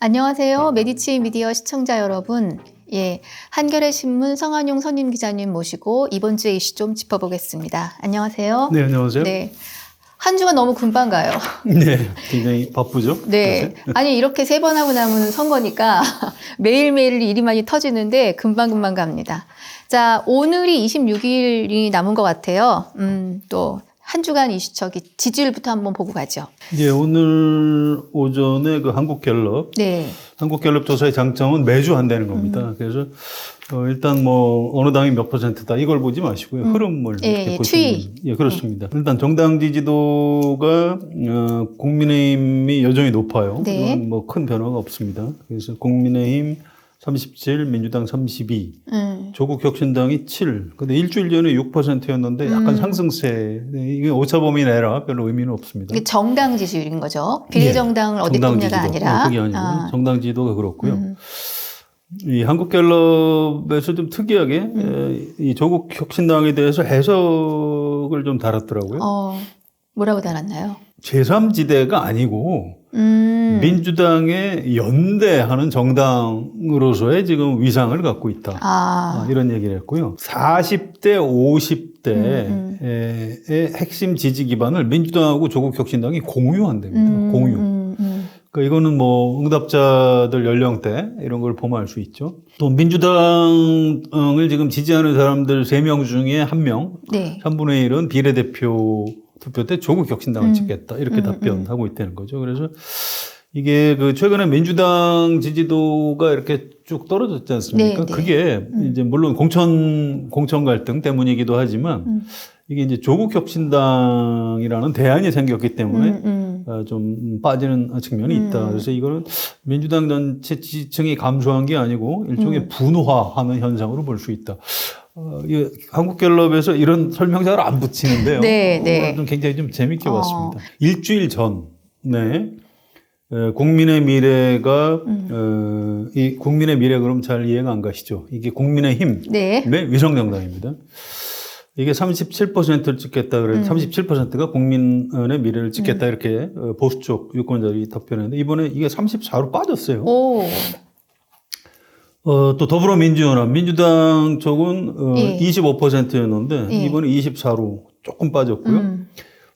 안녕하세요. 메디치 미디어 시청자 여러분. 한겨레 신문 성한용 선임 기자님 모시고 이번 주의 이슈 좀 짚어보겠습니다. 안녕하세요. 네, 안녕하세요. 네. 한 주가 너무 금방 가요. 네, 굉장히 바쁘죠. 네. 아니, 이렇게 3번 하고 나면 선거니까 매일매일 일이 많이 터지는데 금방금방 갑니다. 자, 오늘이 26일이 남은 것 같아요. 또 한 주간 이슈척이 지지율부터 한번 보고 가죠. 예, 오늘 오전에 그 한국갤럽, 네. 한국갤럽 조사의 장점은 매주 한다는 겁니다. 그래서 일단 뭐 어느 당이 몇 %다 이걸 보지 마시고요. 흐름을 이렇게 보시면 추이. 예, 그렇습니다. 일단 정당 지지도가 국민의힘이 여전히 높아요. 네. 이건 뭐 큰 변화가 없습니다. 그래서 국민의힘 37, 민주당 32, 조국 혁신당이 7. 근데 일주일 전에 6%였는데 약간 상승세. 네, 이게 오차범위 내라 별로 의미는 없습니다. 이게 정당 지지율인 거죠. 비례정당을 어디 꼽냐가 아니라. 그게 아니고 정당 지지도가 그렇고요. 이 한국갤럽에서 좀 특이하게 이 조국 혁신당에 대해서 해석을 좀 달았더라고요. 뭐라고 달았나요? 제3지대가 아니고 민주당에 연대하는 정당으로서의 지금 위상을 갖고 있다. 이런 얘기를 했고요. 40대, 50대의 핵심 지지 기반을 민주당하고 조국혁신당이 공유한답니다. 공유. 그러니까 이거는 뭐 응답자들 연령대 이런 걸 보면 알 수 있죠. 또 민주당을 지금 지지하는 사람들 3명 중에 1명, 네. 3분의 1은 비례대표 투표 때 조국 혁신당을 찍겠다. 이렇게 답변하고 있다는 거죠. 그래서 이게 그 최근에 민주당 지지도가 이렇게 쭉 떨어졌지 않습니까? 네, 네. 그게 이제 물론 공천 갈등 때문이기도 하지만 이게 이제 조국 혁신당이라는 대안이 생겼기 때문에 좀 빠지는 측면이 있다. 그래서 이거는 민주당 전체 지지층이 감소한 게 아니고 일종의 분화하는 현상으로 볼 수 있다. 한국갤럽에서 이런 설명자를 안 붙이는데요. 네. 좀 굉장히 좀 재밌게 봤습니다. 일주일 전에 국민의 미래가 이 국민의 미래 그럼 잘 이해가 안 가시죠? 이게 국민의힘의 위성정당입니다. 이게 37%를 찍겠다 그래서 37%가 국민의 미래를 찍겠다 이렇게 보수 쪽 유권자들이 답변했는데 이번에 이게 34로 빠졌어요. 또 더불어민주연합, 민주당 쪽은 25%였는데 이번에 24로 조금 빠졌고요.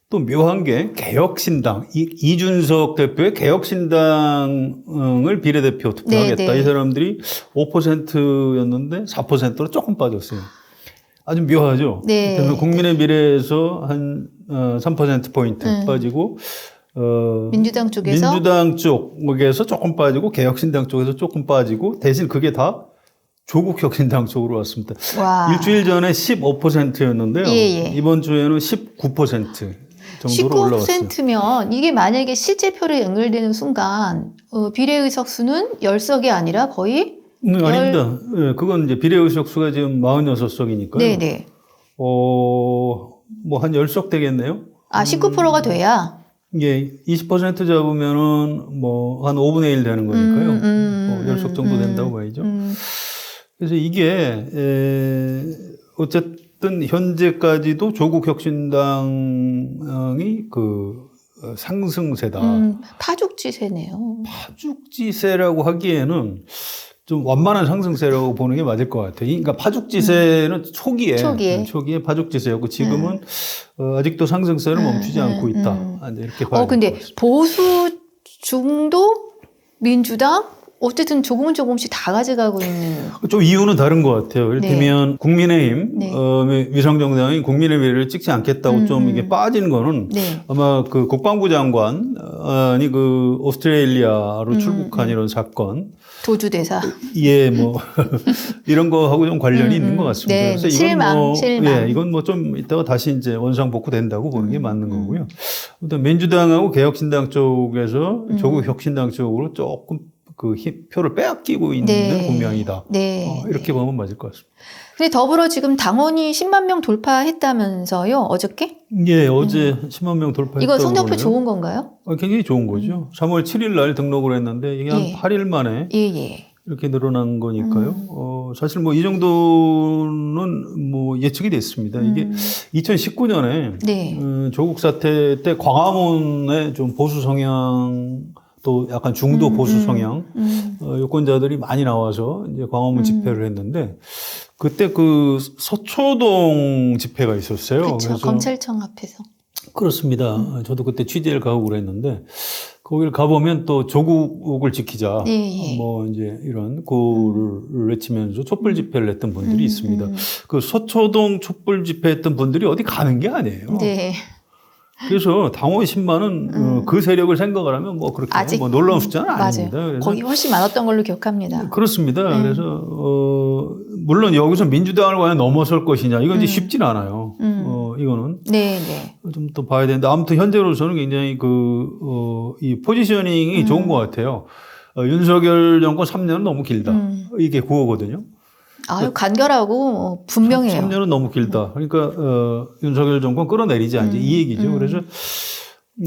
또 묘한 게 개혁신당, 이준석 대표의 개혁신당을 비례대표 투표하겠다. 이 사람들이 5%였는데 4%로 조금 빠졌어요. 아주 묘하죠. 그래서 국민의 미래에서 한 3%포인트 빠지고 민주당 쪽에서 조금 빠지고 개혁신당 쪽에서 조금 빠지고 대신 그게 다 조국 혁신당 쪽으로 왔습니다. 일주일 전에 15%였는데요. 이번 주에는 19% 정도로 올라왔어요. 19%면 이게 만약에 실제표로 연결되는 순간 비례의석 수는 10석이 아니라 거의 아닙니다. 그건 이제 비례의석 수가 지금 46석이니까요. 네네. 뭐 한 10석 되겠네요. 19%가 돼야. 이게 20% 잡으면은 뭐 한 5분의 1 되는 거니까요. 10석 정도 된다고 봐야죠. 그래서 이게 어쨌든 현재까지도 조국 혁신당이 그 상승세다. 파죽지세네요. 파죽지세라고 하기에는 좀 완만한 상승세라고 보는 게 맞을 것 같아요. 그러니까 파죽지세는 초기에 파죽지세였고 지금은 아직도 상승세를 멈추지 않고 있다. 이렇게 봐야 근데 것 같습니다. 보수 중도 민주당 어쨌든 조금씩 다 가져가고 있는. 좀 이유는 다른 것 같아요. 이를테면 국민의힘 위성정당이 국민의 미래를 찍지 않겠다고 좀 이게 빠진 거는 아마 그 국방부 장관이 그 오스트레일리아로 출국한 이런 사건. 도주대사. 뭐 이런 거하고 좀 관련이 있는 것 같습니다. 그래서 이건 실망. 이건 뭐 좀 이따가 다시 이제 원상복구된다고 보는 게 맞는 거고요. 일단 민주당하고 개혁신당 쪽에서 조국 혁신당 쪽으로 조금 그 표를 빼앗기고 있는 국면이다. 이렇게 보면 맞을 것 같습니다. 근데 더불어 지금 당원이 10만 명 돌파했다면서요? 어저께? 어제 10만 명 돌파했다고. 이거 성적표 좋은 건가요? 굉장히 좋은 거죠. 3월 7일 날 등록을 했는데 이게 한 8일 만에 이렇게 늘어난 거니까요. 사실 뭐 이 정도는 뭐 예측이 됐습니다. 이게 2019년에 네. 조국 사태 때 광화문에 좀 보수 성향 또 약간 중도 보수 성향 유권자들이 많이 나와서 이제 광화문 집회를 했는데 그때 그 서초동 집회가 있었어요. 그렇죠. 그래서 검찰청 앞에서. 그렇습니다. 저도 그때 취재를 가고 그랬는데 거기를 가보면 또 조국을 지키자 예. 뭐 이제 이런 구호를 외치면서 촛불 집회를 했던 분들이 있습니다. 그 서초동 촛불 집회했던 분들이 어디 가는 게 아니에요. 네. 그래서 당원 10만은 그 세력을 생각을 하면 뭐 그렇게 아직 뭐 놀라운 숫자는 맞아요. 아닙니다. 그래서 거기 훨씬 많았던 걸로 기억합니다. 그렇습니다. 그래서 물론 여기서 민주당을 과연 넘어설 것이냐 이건 이제 쉽진 않아요. 이거는 네. 좀 또 봐야 되는데 아무튼 현재로서는 굉장히 이 포지셔닝이 좋은 것 같아요. 윤석열 정권 3년은 너무 길다. 이게 구호거든요. 아유, 간결하고 분명해요. 3년은 너무 길다. 그러니까 윤석열 정권 끌어내리자 이제 이 얘기죠. 그래서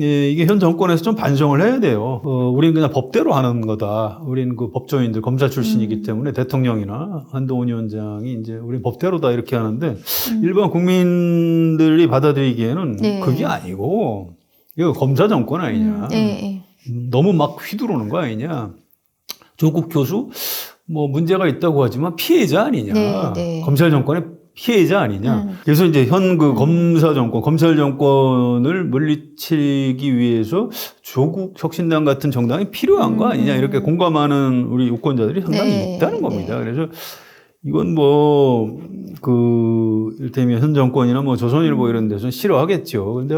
예, 이게 현 정권에서 좀 반성을 해야 돼요. 우리는 그냥 법대로 하는 거다. 우리는 그 법조인들 검사 출신이기 때문에 대통령이나 한동훈 위원장이 이제 우리 법대로다 이렇게 하는데 일반 국민들이 받아들이기에는 네. 그게 아니고 이거 검사 정권 아니냐. 네. 너무 막 휘두르는 거 아니냐. 조국 교수 뭐 문제가 있다고 하지만 피해자 아니냐. 네. 검찰 정권의 피해자 아니냐. 그래서 이제 현 그 검사 정권, 검찰 정권을 물리치기 위해서 조국 혁신당 같은 정당이 필요한 거 아니냐. 이렇게 공감하는 우리 유권자들이 상당히 있다는 겁니다. 그래서 이건 뭐, 이를테면 현 정권이나 뭐 조선일보 이런 데서는 싫어하겠죠. 근데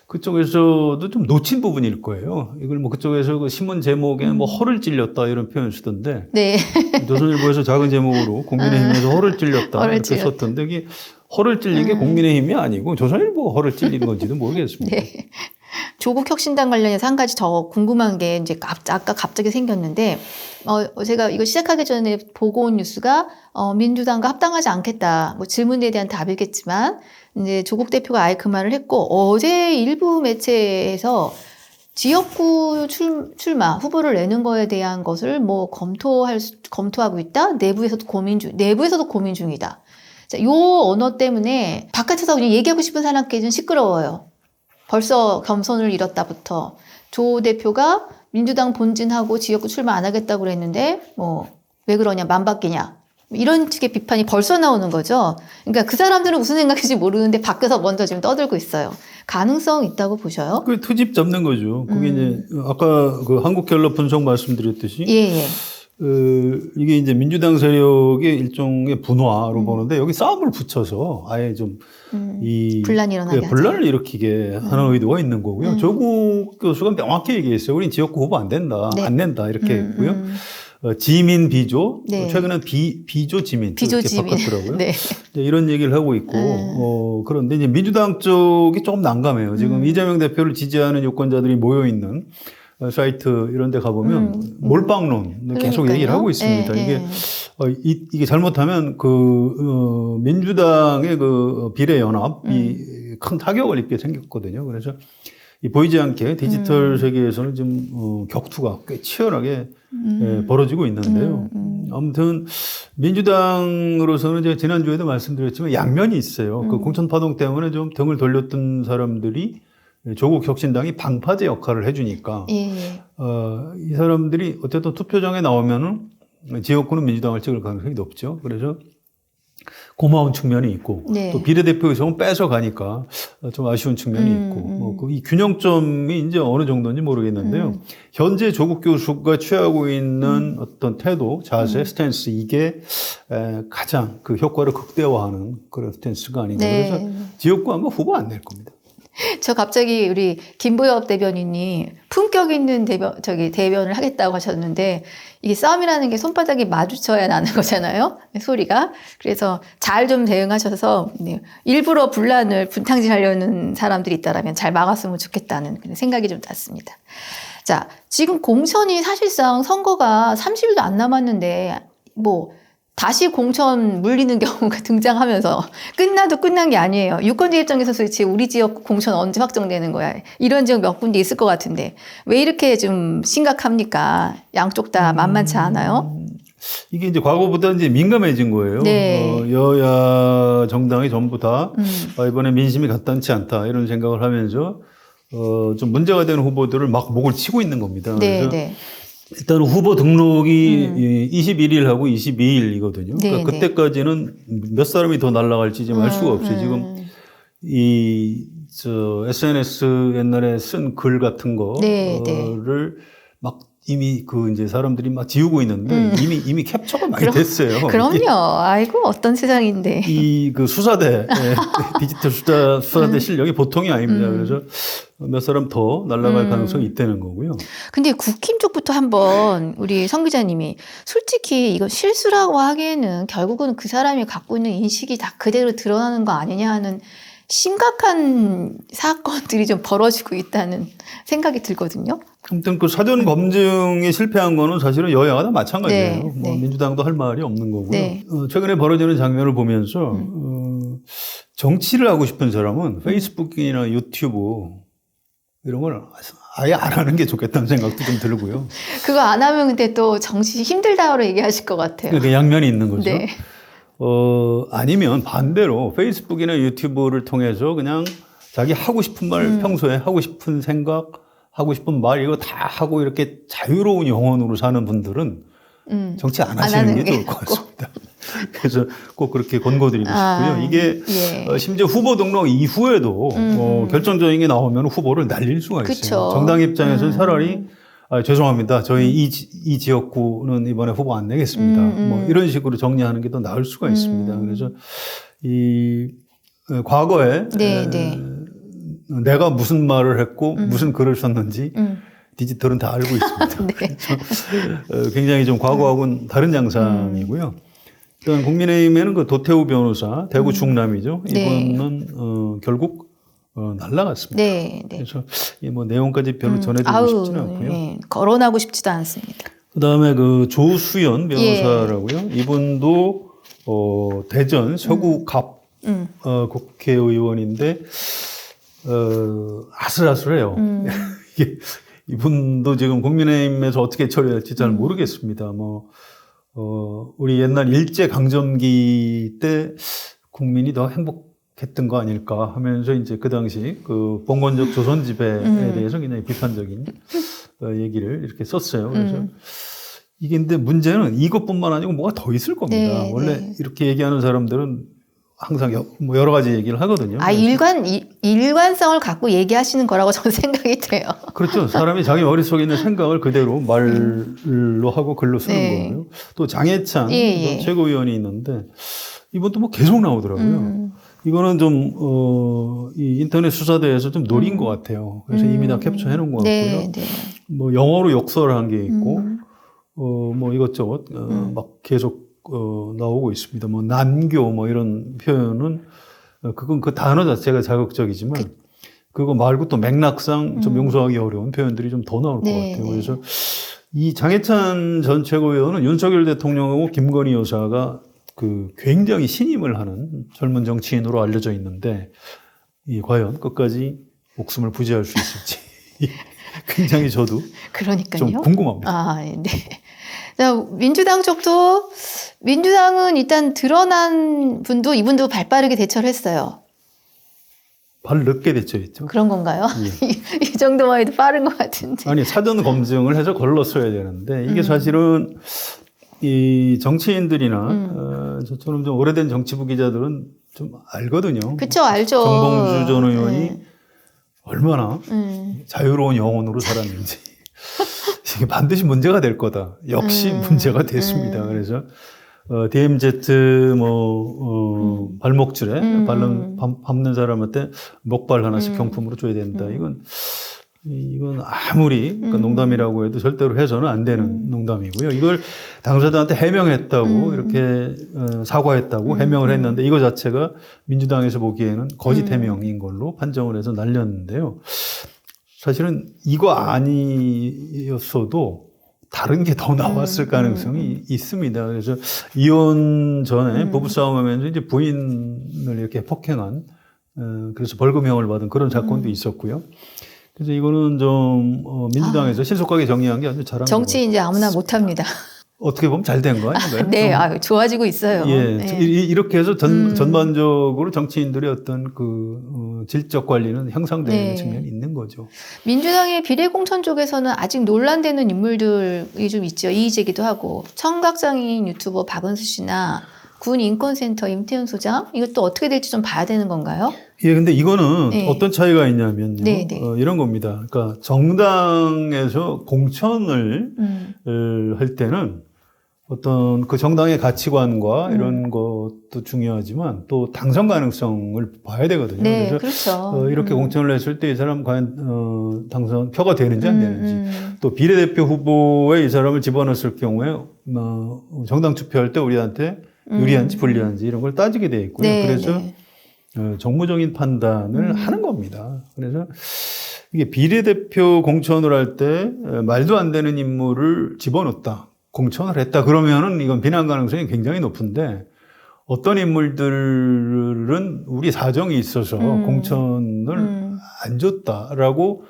그쪽에서도 좀 놓친 부분일 거예요. 이걸 뭐 그쪽에서 그 신문 제목에 뭐 허를 찔렸다 이런 표현 쓰던데. 네. 조선일보에서 작은 제목으로 국민의힘에서 허를 찔렸다 이렇게 썼던데 이게 허를 찔린 게 국민의힘이 아니고 조선일보가 허를 찔린 건지도 모르겠습니다. 네. 조국 혁신당 관련해서 한 가지 더 궁금한 게 이제 아까 갑자기 생겼는데 제가 이거 시작하기 전에 보고 온 뉴스가 민주당과 합당하지 않겠다. 뭐 질문에 대한 답이겠지만 이제 조국 대표가 아예 그 말을 했고 어제 일부 매체에서 지역구 출마 후보를 내는 거에 대한 것을 뭐 검토하고 있다. 내부에서도 고민 중이다. 자, 요 언어 때문에 바깥에서 그냥 얘기하고 싶은 사람께 좀 시끄러워요. 벌써 겸손을 잃었다부터 조 대표가 민주당 본진하고 지역구 출마 안 하겠다고 그랬는데 뭐 왜 그러냐 만바뀌냐 이런 식의 비판이 벌써 나오는 거죠. 그러니까 그 사람들은 무슨 생각인지 모르는데 밖에서 먼저 지금 떠들고 있어요. 가능성 있다고 보셔요? 그 투집 잡는 거죠. 그게 이제 아까 그 한국갤럽 분석 말씀드렸듯이 예. 이게 이제 민주당 세력의 일종의 분화로 보는데 여기 싸움을 붙여서 아예 좀 분란이 일어나게 분란을 일으키게 하는 의도가 있는 거고요. 조국 교수가 명확히 얘기했어요. 우린 지역구 후보 안 된다, 안 낸다 이렇게 했고요. 지민 비조, 네. 최근에 비조 지민 이렇게 바꿨더라고요. 네. 이런 얘기를 하고 있고 그런데 이제 민주당 쪽이 조금 난감해요. 지금 이재명 대표를 지지하는 유권자들이 모여 있는 사이트 이런 데 가보면 몰빵론 계속 얘기를 하고 있습니다. 이게 잘못하면 민주당의 비례연합이 큰 타격을 입게 생겼거든요. 그래서 보이지 않게 디지털 세계에서는 좀 격투가 꽤 치열하게 벌어지고 있는데요. 아무튼 민주당으로서는 제가 지난주에도 말씀드렸지만 양면이 있어요. 그 공천파동 때문에 좀 등을 돌렸던 사람들이 조국 혁신당이 방파제 역할을 해주니까 이 사람들이 어쨌든 투표장에 나오면은 지역구는 민주당을 찍을 가능성이 높죠. 그래서 고마운 측면이 있고 또 비례대표에서 뺏어가니까 좀 아쉬운 측면이 있고 이 균형점이 이제 어느 정도인지 모르겠는데요. 현재 조국 교수가 취하고 있는 어떤 태도, 자세, 스탠스 이게 가장 그 효과를 극대화하는 그런 스탠스가 아닌가. 그래서 지역구 아마 후보 안 낼 겁니다. 저 갑자기 우리 김보엽 대변인이 품격 있는 대변을 하겠다고 하셨는데 이게 싸움이라는 게 손바닥이 마주쳐야 나는 거잖아요. 소리가. 그래서 잘 좀 대응하셔서 일부러 분탕질하려는 사람들이 있다면 잘 막았으면 좋겠다는 생각이 좀 났습니다. 자, 지금 공천이 사실상 선거가 30일도 안 남았는데 뭐 다시 공천 물리는 경우가 등장하면서 끝나도 끝난 게 아니에요. 유권자 입장에서 도대체 우리 지역 공천 언제 확정되는 거야. 이런 지역 몇 군데 있을 것 같은데 왜 이렇게 좀 심각합니까? 양쪽 다 만만치 않아요? 이게 이제 과거보다 이제 민감해진 거예요. 네. 여야 정당이 전부 다 이번에 민심이 간단치 않다 이런 생각을 하면서 좀 문제가 되는 후보들을 막 목을 치고 있는 겁니다. 네, 그래서 네. 일단 후보 등록이 21일하고 22일이거든요. 네, 그러니까 그때까지는 몇 사람이 더 날아갈지 지금 알 수가 없어요. 지금 SNS 옛날에 쓴 글 같은 네, 거를 막 이미 이제 사람들이 막 지우고 있는데 이미 캡처가 많이 됐어요. 그럼요. 아이고, 어떤 세상인데. 그 수사대, 디지털 수사대 실력이 보통이 아닙니다. 그래서 몇 사람 더 날아갈 가능성이 있다는 거고요. 근데 국힘 쪽부터 한번 우리 성 기자님이 솔직히 이거 실수라고 하기에는 결국은 그 사람이 갖고 있는 인식이 다 그대로 드러나는 거 아니냐 하는 심각한 사건들이 좀 벌어지고 있다는 생각이 들거든요. 아무튼 그 사전 검증에 실패한 거는 사실은 여야가 다 마찬가지예요. 네, 뭐 네. 민주당도 할 말이 없는 거고요. 네. 최근에 벌어지는 장면을 보면서 정치를 하고 싶은 사람은 페이스북이나 유튜브 이런 걸 아예 안 하는 게 좋겠다는 생각도 좀 들고요. 그거 안 하면 근데 또 정치 힘들다고 얘기하실 것 같아요. 그러니까 양면이 있는 거죠. 네. 아니면 반대로 페이스북이나 유튜브를 통해서 그냥 자기 하고 싶은 말 평소에 하고 싶은 생각, 하고 싶은 말 이거 다 하고 이렇게 자유로운 영혼으로 사는 분들은 정치 안 하시는 게 좋을 것 같습니다. 그래서 꼭 그렇게 권고드리고 싶고요. 이게 예. 심지어 후보 등록 이후에도 결정적인 게 나오면 후보를 날릴 수가 있어요. 그쵸. 정당 입장에서는 차라리 죄송합니다. 저희 이 지역구는 이번에 후보 안 내겠습니다. 뭐 이런 식으로 정리하는 게 더 나을 수가 있습니다. 그래서 과거에 네, 네. 내가 무슨 말을 했고 무슨 글을 썼는지 디지털은 다 알고 있습니다. 네. 그래서 굉장히 좀 과거하고는 다른 양상이고요. 일단 국민의힘에는 그 도태우 변호사, 대구 충남이죠. 네. 이분은 결국 날라갔습니다. 네, 네. 그래서 이 뭐 내용까지 별로 전해드리고 싶지는 않고요. 예. 거론하고 싶지도 않습니다. 그다음에 그 조수연 변호사라고요. 이분도 대전 서구갑 국회의원인데 아슬아슬해요. 이게 이분도 지금 국민의힘에서 어떻게 처리할지 잘 모르겠습니다. 우리 옛날 일제 강점기 때 국민이 더 행복했던 거 아닐까 하면서 이제 그 당시 그 봉건적 조선 지배에 대해서 굉장히 비판적인 얘기를 이렇게 썼어요. 그래서 이게 근데 문제는 이것뿐만 아니고 뭐가 더 있을 겁니다. 네, 원래 네. 이렇게 얘기하는 사람들은 항상 뭐 여러 가지 얘기를 하거든요. 일관성을 갖고 얘기하시는 거라고 저는 생각이 돼요. 그렇죠. 사람이 자기 머릿속에 있는 생각을 그대로 말로 하고 글로 쓰는 네. 거고요. 또 장해찬 예. 최고위원이 있는데 이분도 뭐 계속 나오더라고요. 이거는 좀, 이 인터넷 수사대에서 좀 노린 것 같아요. 그래서 이미 다 캡처해 놓은 것 같고요. 네, 네. 뭐 영어로 욕설을 한 게 있고, 뭐 이것저것, 막 계속, 나오고 있습니다. 뭐 난교 뭐 이런 표현은, 그건 그 단어 자체가 자극적이지만, 그거 말고 또 맥락상 좀 용서하기 어려운 표현들이 좀 더 나올 네, 것 같아요. 네. 그래서 이 장해찬 전 최고위원은 윤석열 대통령하고 김건희 여사가 그 굉장히 신임을 하는 젊은 정치인으로 알려져 있는데, 과연 끝까지 목숨을 부지할 수 있을지 굉장히 저도 그러니까요. 좀 궁금합니다. 아, 네. 자, 민주당 쪽도 민주당은 일단 드러난 분도 이분도 발빠르게 대처를 했어요. 발 늦게 대처했죠. 그런 건가요? 이 정도만 해도 빠른 것 같은데. 아니 사전 검증을 해서 걸렀어야 되는데 이게 사실은 이 정치인들이나 저처럼 좀 오래된 정치부 기자들은 좀 알거든요. 그쵸, 알죠. 정봉주 전 의원이 네. 얼마나 자유로운 영혼으로 살았는지 이게 반드시 문제가 될 거다. 역시 문제가 됐습니다. 그래서 DMZ 발목줄에 밟는 사람한테 목발 하나씩 경품으로 줘야 된다. 이건 아무리 그러니까 농담이라고 해도 절대로 해서는 안 되는 농담이고요. 이걸 당사자한테 해명했다고 이렇게 사과했다고 해명을 했는데 이거 자체가 민주당에서 보기에는 거짓 해명인 걸로 판정을 해서 날렸는데요. 사실은 이거 아니었어도 다른 게 더 나왔을 가능성이 있습니다. 그래서 이혼 전에 부부싸움하면서 이제 부인을 이렇게 폭행한 그래서 벌금형을 받은 그런 사건도 있었고요. 그래서 이거는 좀 민주당에서 신속하게 정리한 게 아주 잘한 것 같아요. 정치 이제 아무나 못합니다. 어떻게 보면 잘 된 거 아닌가요? 네, 좋아지고 있어요. 예, 네. 이렇게 해서 전반적으로 정치인들의 어떤 그 질적 관리는 향상되는 네. 측면이 있는 거죠. 민주당의 비례공천 쪽에서는 아직 논란되는 인물들이 좀 있죠. 이의제기도 하고 청각장애인 유튜버 박은수 씨나 군 인권센터 임태훈 소장 이것도 어떻게 될지 좀 봐야 되는 건가요? 예, 근데 이거는 네. 어떤 차이가 있냐면요. 네, 네. 이런 겁니다. 그러니까 정당에서 공천을 할 때는 어떤 그 정당의 가치관과 이런 것도 중요하지만 또 당선 가능성을 봐야 되거든요. 네, 그래서 그렇죠. 이렇게 공천을 했을 때 이 사람 과연 당선 표가 되는지 안 되는지 또 비례대표 후보에 이 사람을 집어넣었을 경우에 정당 투표할 때 우리한테 유리한지 불리한지 이런 걸 따지게 돼 있고요. 네, 그래서 네. 정무적인 판단을 하는 겁니다. 그래서 이게 비례대표 공천을 할 때 말도 안 되는 인물을 집어넣었다. 공천을 했다. 그러면은 이건 비난 가능성이 굉장히 높은데 어떤 인물들은 우리 사정이 있어서 공천을 안 줬다라고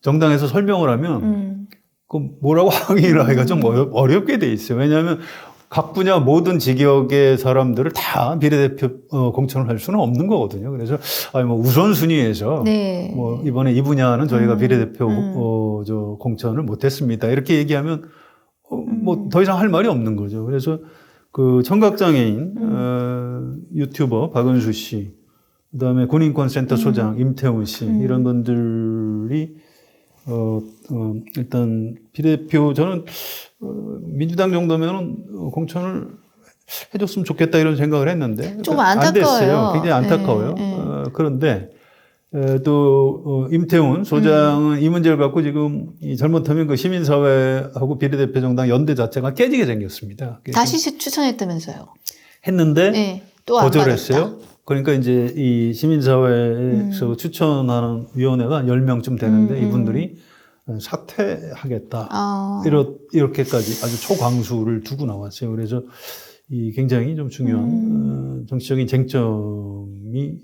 정당에서 설명을 하면 그 뭐라고 항의를 하기가 좀 어렵게 돼 있어요. 왜냐하면 각 분야 모든 직역의 사람들을 다 비례대표 공천을 할 수는 없는 거거든요. 그래서 뭐 우선순위에서 네. 뭐 이번에 이 분야는 저희가 비례대표 저 공천을 못했습니다. 이렇게 얘기하면 뭐 더 이상 할 말이 없는 거죠. 그래서 그 청각장애인 유튜버 박은수 씨, 그다음에 군인권센터 소장 임태훈 씨 이런 분들이 일단 비례대표 저는 민주당 정도면은 공천을 해줬으면 좋겠다 이런 생각을 했는데 좀 안 안타까워요. 됐어요. 굉장히 안타까워요. 네, 네. 그런데 또 임태훈 소장은 이 문제를 갖고 지금 잘못하면 그 시민사회하고 비례대표 정당 연대 자체가 깨지게 생겼습니다. 다시 추천했다면서요. 했는데 네, 또 안 거절했어요. 받았다. 그러니까 이제 이 시민사회에서 추천하는 위원회가 10명쯤 되는데 이분들이 사퇴하겠다. 이렇게까지 아주 초강수를 두고 나왔어요. 그래서 이 굉장히 좀 중요한 정치적인 쟁점이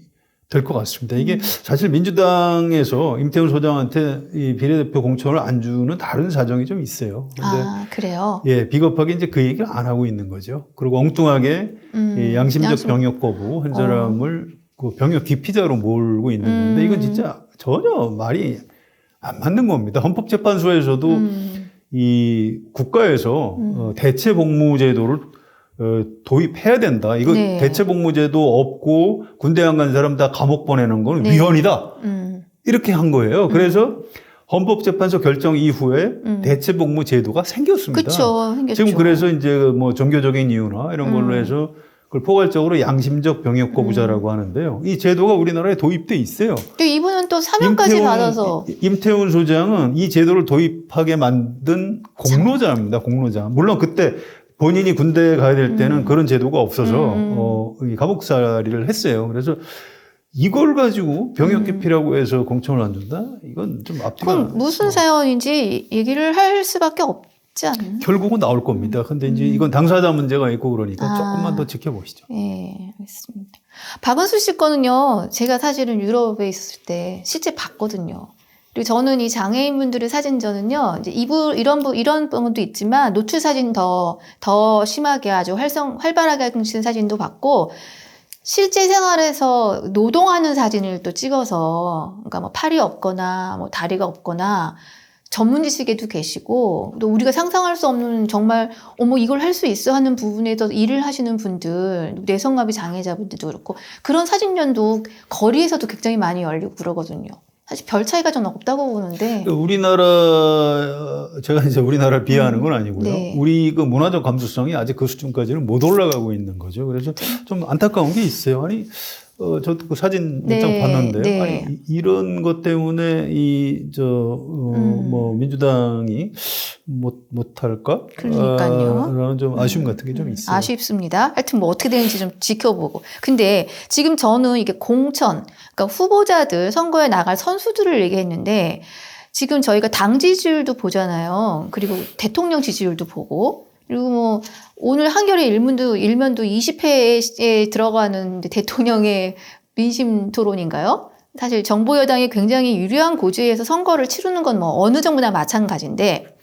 될 것 같습니다. 이게 사실 민주당에서 임태훈 소장한테 이 비례대표 공천을 안 주는 다른 사정이 좀 있어요. 근데 그래요? 예, 비겁하게 이제 그 얘기를 안 하고 있는 거죠. 그리고 엉뚱하게 이 양심적 병역 거부 한 사람을 그 병역 기피자로 몰고 있는 건데 이건 진짜 전혀 말이 안 맞는 겁니다. 헌법재판소에서도 이 국가에서 대체 복무 제도를 도입해야 된다. 이거 네. 대체 복무 제도 없고 군대 안 간 사람 다 감옥 보내는 건 위헌이다. 이렇게 한 거예요. 그래서 헌법재판소 결정 이후에 대체 복무 제도가 생겼습니다. 그렇죠. 생겼죠. 지금 그래서 이제 뭐 종교적인 이유나 이런 걸로 해서 그걸 포괄적으로 양심적 병역 거부자라고 하는데요. 이 제도가 우리나라에 도입돼 있어요. 근데 이분은 또 사면까지 받아서 임태훈 소장은 이 제도를 도입하게 만든 공로자입니다. 공로자. 물론 그때 본인이 군대에 가야 될 때는 그런 제도가 없어서 감옥살이를 했어요. 그래서 이걸 가지고 병역 기피라고 해서 공천을 안 준다? 이건 좀 앞뒤가. 그럼 무슨 사연인지 얘기를 할 수밖에 없지 않나? 결국은 나올 겁니다. 근데 이제 이건 당사자 문제가 있고 그러니까 조금만 더 지켜보시죠. 네, 알겠습니다. 박은수 씨 거는요, 제가 사실은 유럽에 있었을 때 실제 봤거든요. 그리고 저는 이 장애인분들의 사진전은요, 이제 이런 부분도 있지만 노출 사진 더 심하게 아주 활발하게 찍힌 사진도 봤고, 실제 생활에서 노동하는 사진을 또 찍어서, 그러니까 뭐 팔이 없거나, 뭐 다리가 없거나, 전문 지식에도 계시고, 또 우리가 상상할 수 없는 정말, 이걸 할 수 있어 하는 부분에서 일을 하시는 분들, 뇌성마비 장애자분들도 그렇고, 그런 사진전도 거리에서도 굉장히 많이 열리고 그러거든요. 사실 별 차이가 좀 없다고 보는데. 제가 이제 우리나라를 비하하는 건 아니고요. 네. 우리 그 문화적 감수성이 아직 그 수준까지는 못 올라가고 있는 거죠. 그래서 좀 안타까운 게 있어요. 아니, 저도 그 사진 몇 장 봤는데요. 네. 아니, 이런 것 때문에 민주당이 못할까? 그러니까요. 라는 좀 아쉬움 같은 게 좀 있어요. 아쉽습니다. 하여튼 뭐 어떻게 되는지 좀 지켜보고. 근데 지금 저는 이게 공천, 그러니까 후보자들, 선거에 나갈 선수들을 얘기했는데 지금 저희가 당 지지율도 보잖아요. 그리고 대통령 지지율도 보고. 그리고 뭐 오늘 한겨레 일면도 20회에 들어가는 대통령의 민심 토론인가요? 사실 정보 여당이 굉장히 유리한 고지에서 선거를 치르는 건 뭐 어느 정부나 마찬가지인데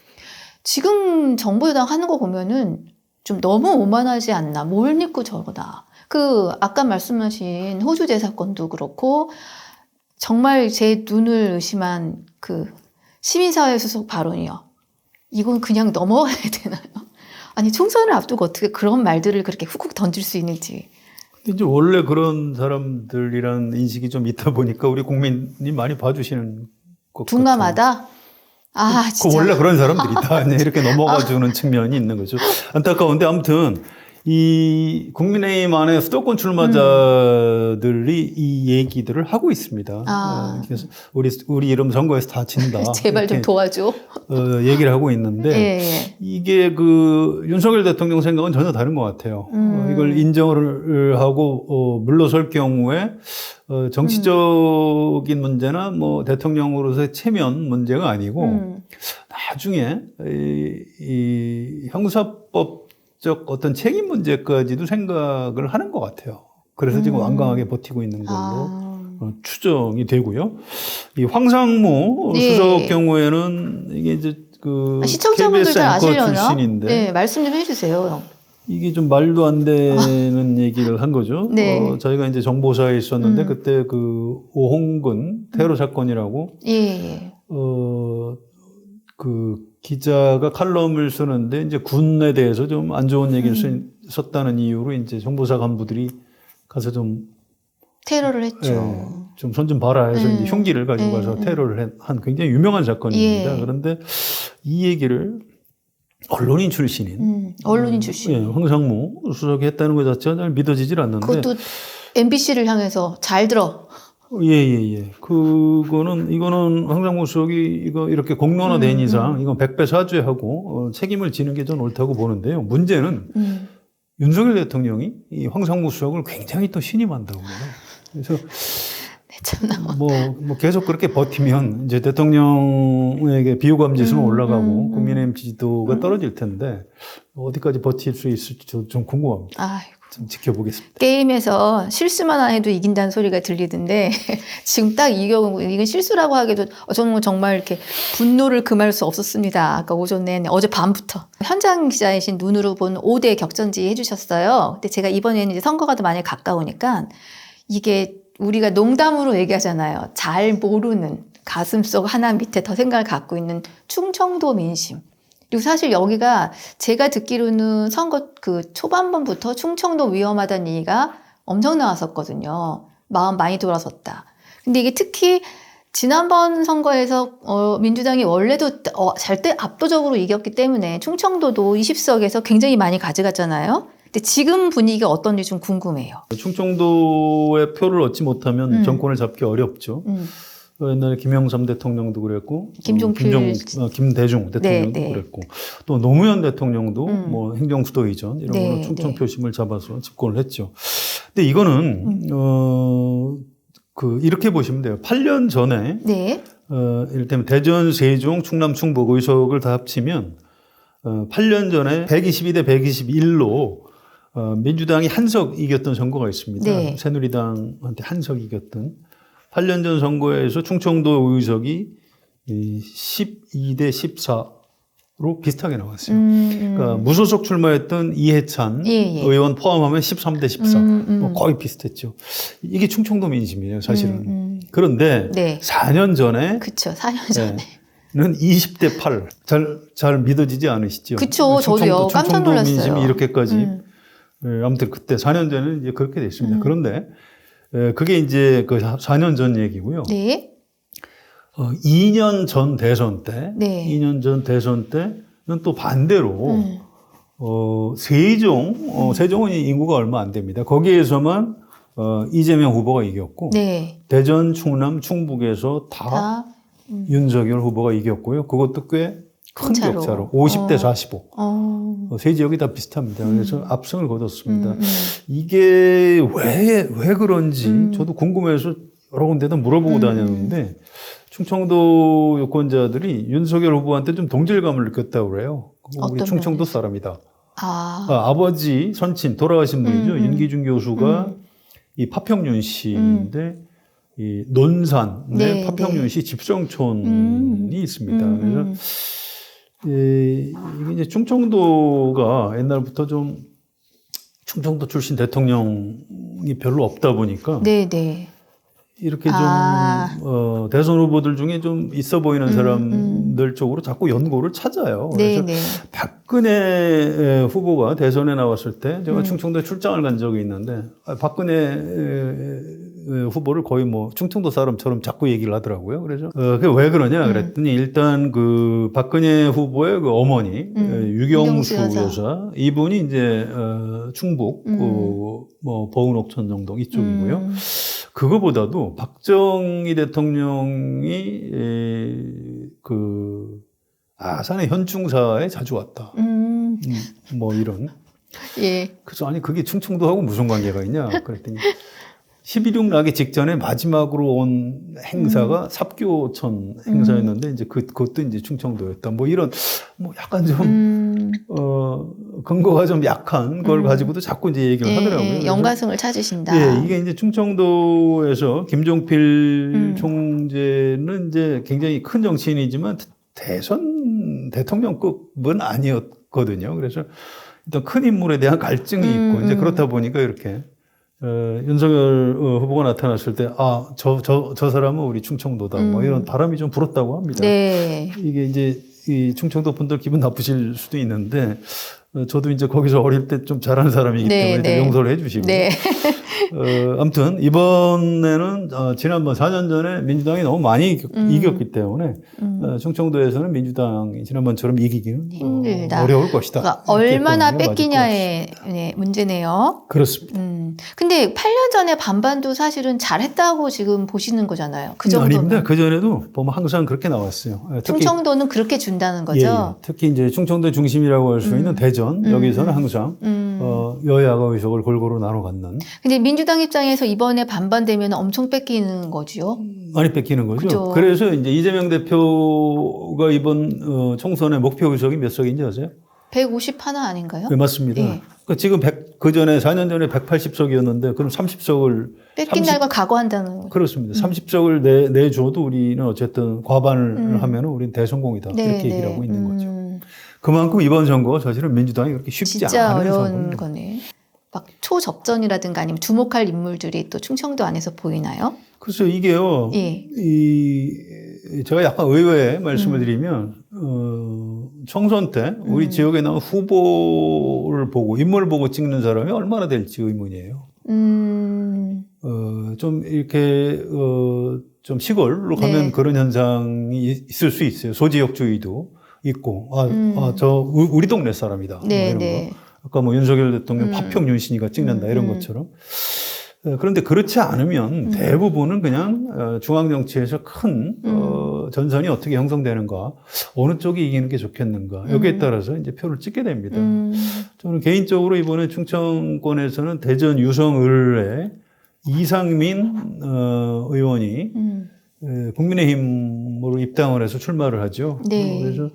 지금 정보 여당 하는 거 보면은 좀 너무 오만하지 않나. 뭘 믿고 저러나. 아까 말씀하신 호주제 사건도 그렇고, 정말 제 눈을 의심한 시민사회 수석 발언이요. 이건 그냥 넘어가야 되나요? 아니, 총선을 앞두고 어떻게 그런 말들을 그렇게 훅훅 던질 수 있는지. 근데 이제 원래 그런 사람들이란 인식이 좀 있다 보니까 우리 국민이 많이 봐주시는 것 같아요. 둔감하다? 아, 진짜. 원래 그런 사람들이다. 이렇게 넘어가주는 측면이 있는 거죠. 안타까운데 아무튼 이 국민의힘 안에 수도권 출마자들이 이 얘기들을 하고 있습니다. 그래서 우리 이름 선거에서 다 진다. 제발 좀 도와줘. 얘기를 하고 있는데 예. 이게 윤석열 대통령 생각은 전혀 다른 것 같아요. 이걸 인정을 하고 물러설 경우에 정치적인 문제나 뭐 대통령으로서의 체면 문제가 아니고 나중에 이 형사법적 어떤 책임 문제까지도 생각을 하는 것 같아요. 그래서 지금 완강하게 버티고 있는 걸로 추정이 되고요. 이 황상무 수석 경우에는 이게 이제 시청자분들 잘 아시려나? 출신인데 네, 말씀 좀 해주세요. 이게 좀 말도 안 되는 얘기를 한 거죠. 네. 저희가 이제 정보사에 있었는데 그때 오홍근 테러 사건이라고 기자가 칼럼을 쓰는데 이제 군에 대해서 좀 안 좋은 얘기를 썼다는 이유로 이제 정보사 간부들이 가서 좀 테러를 했죠. 좀 손 좀 봐라 해서 이제 흉기를 가지고 가서 테러를 한 굉장히 유명한 사건입니다. 그런데 이 얘기를 언론인 출신인 황상무 수석이 했다는 것 자체가 잘 믿어지질 않는데 그것도 MBC를 향해서 잘 들어. 이거는 황상무 수석이 이렇게 공론화된 이상 이건 100배 사죄하고 책임을 지는 게 좀 옳다고 보는데요. 문제는 윤석열 대통령이 이 황상무 수석을 굉장히 또 신임한다고 해요. 그래서 뭐 계속 그렇게 버티면 이제 대통령에게 비호감 지수는 올라가고 국민의힘 지지도가 떨어질 텐데 어디까지 버틸 수 있을지 좀 궁금합니다. 아이고. 좀 지켜보겠습니다. 게임에서 실수만 안 해도 이긴다는 소리가 들리던데 지금 딱 이 경우 이건 실수라고 하기도 저는 정말 이렇게 분노를 금할 수 없었습니다. 아까 오전 내내 어제 밤부터 현장 기자이신 눈으로 본 5대 격전지 해주셨어요. 근데 제가 이번에는 이제 선거가 더 많이 가까우니까 이게 우리가 농담으로 얘기하잖아요. 잘 모르는 가슴속 하나 밑에 더 생각을 갖고 있는 충청도 민심. 그리고 사실 여기가 제가 듣기로는 선거 초반부터 충청도 위험하다는 얘기가 엄청 나왔었거든요. 마음 많이 돌아섰다. 근데 이게 특히 지난번 선거에서 민주당이 원래도 절대 압도적으로 이겼기 때문에 충청도도 20석에서 굉장히 많이 가져갔잖아요. 근데 지금 분위기가 어떤지 좀 궁금해요. 충청도의 표를 얻지 못하면 정권을 잡기 어렵죠. 옛날에 김영삼 대통령도 그랬고, 김대중 대통령도 그랬고, 또 노무현 대통령도 뭐 행정수도 이전 이런 걸로 충청 표심을 잡아서 집권을 했죠. 근데 이거는 이렇게 보시면 돼요. 8년 전에 이를테면 대전, 세종, 충남, 충북 의석을 다 합치면 8년 전에 122대 121로 민주당이 한 석 이겼던 선거가 있습니다. 새누리당한테 한 석 이겼던. 8년 전 선거에서 충청도 의석이 12대 14로 비슷하게 나왔어요. 그러니까 무소속 출마했던 이해찬 의원 포함하면 13대 14. 뭐 거의 비슷했죠. 이게 충청도 민심이에요, 사실은. 그런데 4년 전에. 그쵸, 4년 전에. 는 20대 8. 잘 믿어지지 않으시죠? 그쵸, 저도요. 깜짝 놀랐어요. 충청도 민심이 이렇게까지. 아무튼 그때 4년 전에는 이제 그렇게 됐습니다. 그런데 그게 이제 4년 전 얘기고요. 2년 전 대선 때, 2년 전 대선 때는 또 반대로 세종은 인구가 얼마 안 됩니다. 거기에서만 이재명 후보가 이겼고, 대전, 충남, 충북에서 다 윤석열 후보가 이겼고요. 그것도 꽤 큰 격차로 50대 45. 세 지역이 다 비슷합니다. 그래서 압승을 거뒀습니다. 이게 왜 그런지 저도 궁금해서 여러 군데다 물어보고 다녔는데 충청도 유권자들이 윤석열 후보한테 좀 동질감을 느꼈다고 그래요. 우리 충청도 사람이다. 아버지 선친 돌아가신 분이죠. 윤기준 교수가 이 파평윤 씨인데 이 논산에 파평윤 씨 집성촌이 있습니다. 그래서 이게 이제 충청도가 옛날부터 좀 충청도 출신 대통령이 별로 없다 보니까 네네. 이렇게 좀 대선 후보들 중에 좀 있어 보이는 사람들 쪽으로 자꾸 연고를 찾아요. 그래서 네네. 박근혜 후보가 대선에 나왔을 때 제가 충청도에 출장을 간 적이 있는데 박근혜 후보를 거의 뭐 충청도 사람처럼 자꾸 얘기를 하더라고요. 그래서 그게 왜 그러냐 그랬더니 일단 그 박근혜 후보의 그 어머니 유경수 여사 이분이 이제 충북 뭐 보은옥천 정동 이쪽이고요. 그거보다도 박정희 대통령이 그 아산의 현충사에 자주 왔다. 뭐 이런. 예. 그래서 아니 그게 충청도하고 무슨 관계가 있냐 그랬더니 11.6 나기 직전에 마지막으로 온 행사가 삽교천 행사였는데 이제 그것도 이제 충청도였다. 뭐 이런 뭐 약간 좀 근거가 좀 약한 걸 가지고도 자꾸 이제 얘기를 하더라고요. 연관성을 찾으신다. 예, 이게 이제 충청도에서 김종필 총재는 이제 굉장히 큰 정치인이지만 대선 대통령급은 아니었거든요. 그래서 일단 큰 인물에 대한 갈증이 있고 이제 그렇다 보니까 이렇게 윤석열 후보가 나타났을 때, 저 사람은 우리 충청도다. 뭐 이런 바람이 좀 불었다고 합니다. 네. 이게 이제 이 충청도 분들 기분 나쁘실 수도 있는데, 저도 이제 거기서 어릴 때 좀 잘하는 사람이기 때문에 좀 용서를 해 주시고. 네. 아무튼 이번에는 지난번 4년 전에 민주당이 너무 많이 이겼기 때문에 충청도에서는 민주당이 지난번처럼 이기기는 힘들다. 어려울 것이다. 그러니까 얼마나 뺏기냐의 문제네요. 그렇습니다. 근데 8년 전에 반반도 사실은 잘했다고 지금 보시는 거잖아요. 그 정도면. 아닙니다. 그 전에도 보면 항상 그렇게 나왔어요. 충청도는 그렇게 준다는 거죠. 특히 이제 충청도 중심이라고 할 수 있는 대전 여기서는 항상 여야가 의석을 골고루 나눠 갖는. 근데 민주당 입장에서 이번에 반반되면 엄청 뺏기는 거죠. 많이 뺏기는 거죠. 그죠. 그래서 이제 이재명 대표가 이번 총선의 목표 의석이 몇 석인지 아세요? 150 하나 아닌가요? 네, 맞습니다. 예. 그러니까 지금 그 전에 4년 전에 180석이었는데 그럼 30석을 뺏긴 날과 각오한다는 거죠. 그렇습니다. 30석을 내줘도 우리는 어쨌든 과반을 하면은 우리는 대성공이다. 네, 이렇게 얘기를 하고 있는 거죠. 그만큼 이번 선거 사실은 민주당이 그렇게 쉽지 진짜 않은 어려운 선거입니다. 거네. 막 초접전이라든가 아니면 주목할 인물들이 또 충청도 안에서 보이나요? 글쎄요, 이게요. 예. 제가 약간 의외의 말씀을 드리면, 총선 때 우리 지역에 나온 후보를 보고, 인물을 보고 찍는 사람이 얼마나 될지 의문이에요. 좀 이렇게, 좀 시골로 가면 그런 현상이 있을 수 있어요. 소지역주의도 있고, 우리 동네 사람이다. 뭐 이런 거. 아까 뭐 윤석열 대통령 파평 윤신이가 찍는다 이런 것처럼. 그런데 그렇지 않으면 대부분은 그냥 중앙정치에서 큰 전선이 어떻게 형성되는가, 어느 쪽이 이기는 게 좋겠는가, 여기에 따라서 이제 표를 찍게 됩니다. 저는 개인적으로 이번에 충청권에서는 대전 유성을에 이상민 의원이 국민의힘으로 입당을 해서 출마를 하죠. 네. 그래서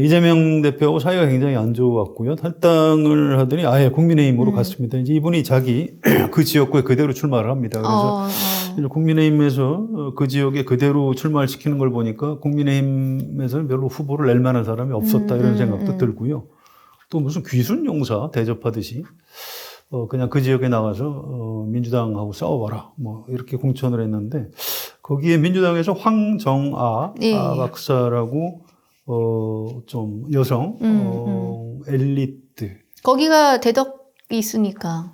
이재명 대표하고 사이가 굉장히 안 좋았고요. 탈당을 하더니 아예 국민의힘으로 갔습니다. 이제 이분이 자기 그 지역구에 그대로 출마를 합니다. 그래서 국민의힘에서 그 지역에 그대로 출마를 시키는 걸 보니까 국민의힘에서는 별로 후보를 낼 만한 사람이 없었다 이런 생각도 들고요. 또 무슨 귀순 용사 대접하듯이 그냥 그 지역에 나가서 민주당하고 싸워봐라 뭐 이렇게 공천을 했는데 거기에 민주당에서 황정아 박사라고 좀 여성, 엘리트. 거기가 대덕이 있으니까.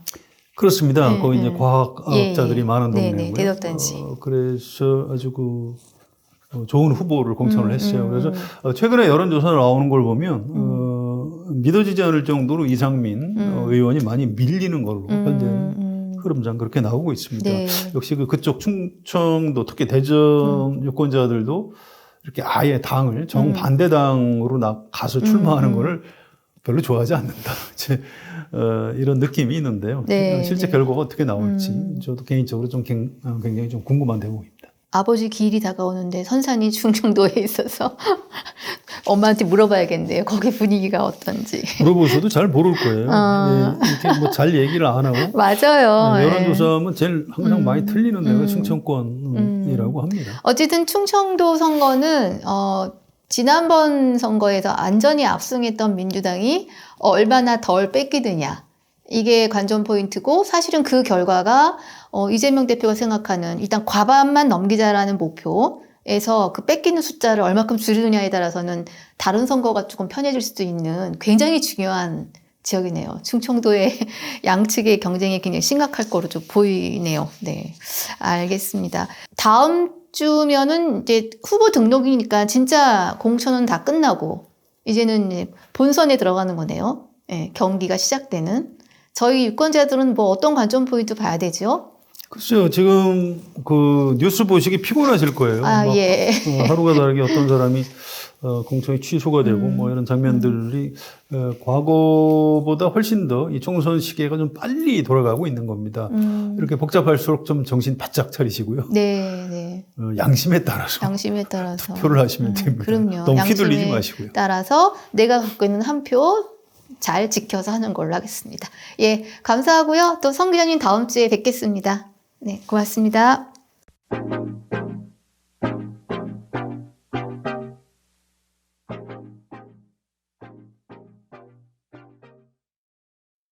그렇습니다. 거기 이제 과학자들이 많은 동네고요. 대덕단지. 그래서 아주 좋은 후보를 공천을 했어요. 그래서 최근에 여론조사 나오는 걸 보면, 믿어지지 않을 정도로 이상민 의원이 많이 밀리는 걸로 현재는 흐름상 그렇게 나오고 있습니다. 네. 역시 그쪽 충청도 특히 대전 유권자들도 이렇게 아예 당을 정반대당으로 가서 출마하는 거를 별로 좋아하지 않는다. 이런 느낌이 있는데요. 네, 실제 결과가 어떻게 나올지 저도 개인적으로 좀 굉장히 좀 궁금한 대목입니다. 아버지 기일이 다가오는데 선산이 충청도에 있어서 엄마한테 물어봐야겠네요. 거기 분위기가 어떤지. 물어보셔도 잘 모를 거예요. 이렇게 뭐 잘 얘기를 안 하고. 맞아요. 여론조사하면 제일 항상 많이 틀리는 데가 충청권이라고 합니다. 어쨌든 충청도 선거는 지난번 선거에서 안전히 압승했던 민주당이 얼마나 덜 뺏기느냐. 이게 관전 포인트고 사실은 그 결과가 이재명 대표가 생각하는 일단 과반만 넘기자라는 목표에서 그 뺏기는 숫자를 얼마큼 줄이느냐에 따라서는 다른 선거가 조금 편해질 수도 있는 굉장히 중요한 지역이네요. 충청도의 양측의 경쟁이 굉장히 심각할 거로 좀 보이네요. 네, 알겠습니다. 다음 주면은 이제 후보 등록이니까 진짜 공천은 다 끝나고 이제는 이제 본선에 들어가는 거네요. 네, 경기가 시작되는. 저희 유권자들은 뭐 어떤 관전 포인트 봐야 되죠? 글쎄요, 지금 그 뉴스 보시기 피곤하실 거예요. 예. 하루가 다르게 어떤 사람이 공천이 취소가 되고 뭐 이런 장면들이 과거보다 훨씬 더 이 총선 시기가 좀 빨리 돌아가고 있는 겁니다. 이렇게 복잡할수록 좀 정신 바짝 차리시고요. 네. 양심에 따라서 투표를 하시면 됩니다. 그럼요. 너무 휘둘리지 마시고요. 따라서 내가 갖고 있는 한 표 잘 지켜서 하는 걸로 하겠습니다. 예, 감사하고요. 또 성 기자님 다음 주에 뵙겠습니다. 네, 고맙습니다.